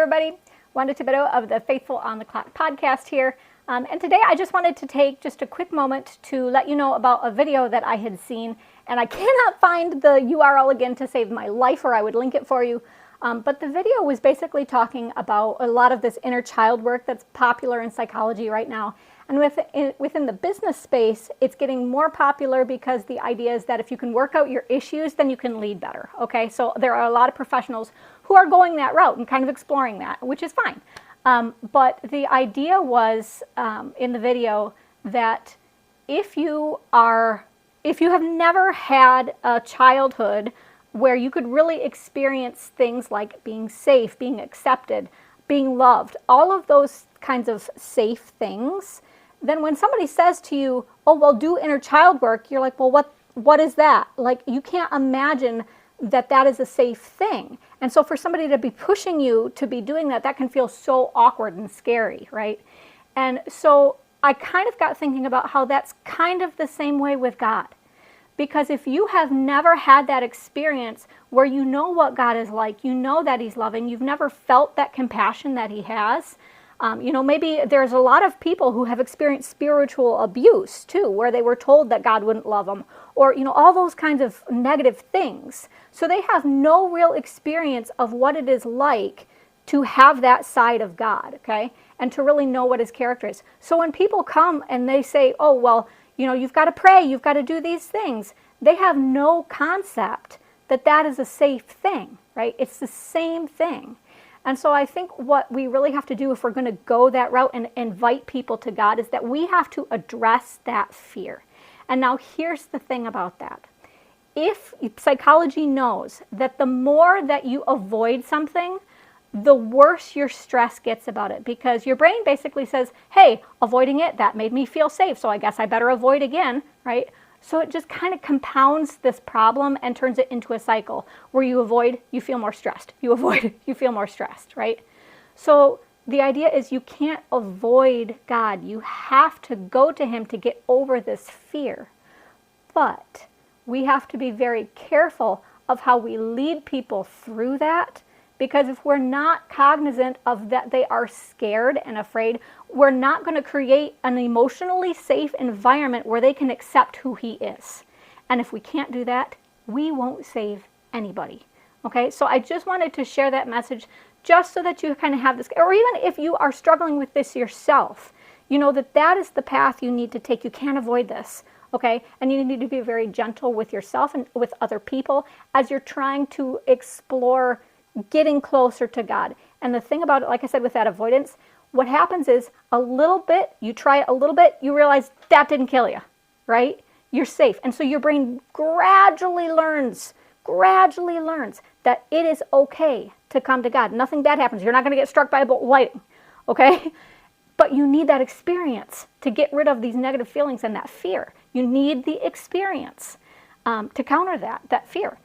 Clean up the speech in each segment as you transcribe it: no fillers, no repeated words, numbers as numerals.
everybody. Wanda Thibodeau of the Faithful on the Clock podcast here. And today I just wanted to take just a quick moment to let you know about a video that I had seen. And I cannot find the URL again to save my life, or I would link it for you. But the video was basically talking about a lot of this inner child work that's popular in psychology right now. And within the business space, it's getting more popular because the idea is that if you can work out your issues, then you can lead better. Okay, so there are a lot of professionals who are going that route and kind of exploring that, which is fine. But the idea was in the video that if you have never had a childhood where you could really experience things like being safe, being accepted, being loved, all of those kinds of safe things, then when somebody says to you, oh, well, do inner child work, you're like, well, what is that? Like, you can't imagine that that is a safe thing. And so for somebody to be pushing you to be doing that, that can feel so awkward and scary, right? And so I kind of got thinking about how that's kind of the same way with God. Because if you have never had that experience where you know what God is like, you know that He's loving, you've never felt that compassion that He has, maybe there's a lot of people who have experienced spiritual abuse too, where they were told that God wouldn't love them, or, all those kinds of negative things. So they have no real experience of what it is like to have that side of God, okay? And to really know what His character is. So when people come and they say, oh, well, you've got to pray, you've got to do these things, they have no concept that that is a safe thing, right? It's the same thing. And so I think what we really have to do if we're going to go that route and invite people to God is that we have to address that fear. And now here's the thing about that. If psychology knows that the more that you avoid something, the worse your stress gets about it, because your brain basically says, hey, avoiding it, that made me feel safe, so I guess I better avoid again, right? So it just kind of compounds this problem and turns it into a cycle where you avoid, you feel more stressed. You avoid, you feel more stressed, right? So the idea is you can't avoid God. You have to go to Him to get over this fear. But we have to be very careful of how we lead people through that, because if we're not cognizant of that they are scared and afraid, we're not going to create an emotionally safe environment where they can accept who He is. And if we can't do that, we won't save anybody. Okay, so I just wanted to share that message just so that you kind of have this, or even if you are struggling with this yourself, that is the path you need to take. You can't avoid this. Okay, and you need to be very gentle with yourself and with other people as you're trying to explore getting closer to God. And the thing about it, like I said, with that avoidance, what happens is a little bit, you try it a little bit, you realize that didn't kill you, right? You're safe. And so your brain gradually learns that it is okay to come to God. Nothing bad happens. You're not going to get struck by a bolt of lightning, okay? But you need that experience to get rid of these negative feelings and that fear. You need the experience to counter that fear.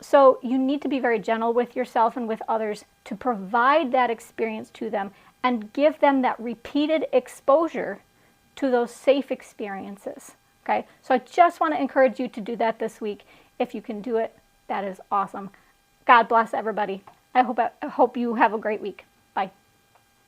So you need to be very gentle with yourself and with others to provide that experience to them and give them that repeated exposure to those safe experiences. Okay, so I just want to encourage you to do that this week. If you can do it, that is awesome. God bless everybody. I hope you have a great week.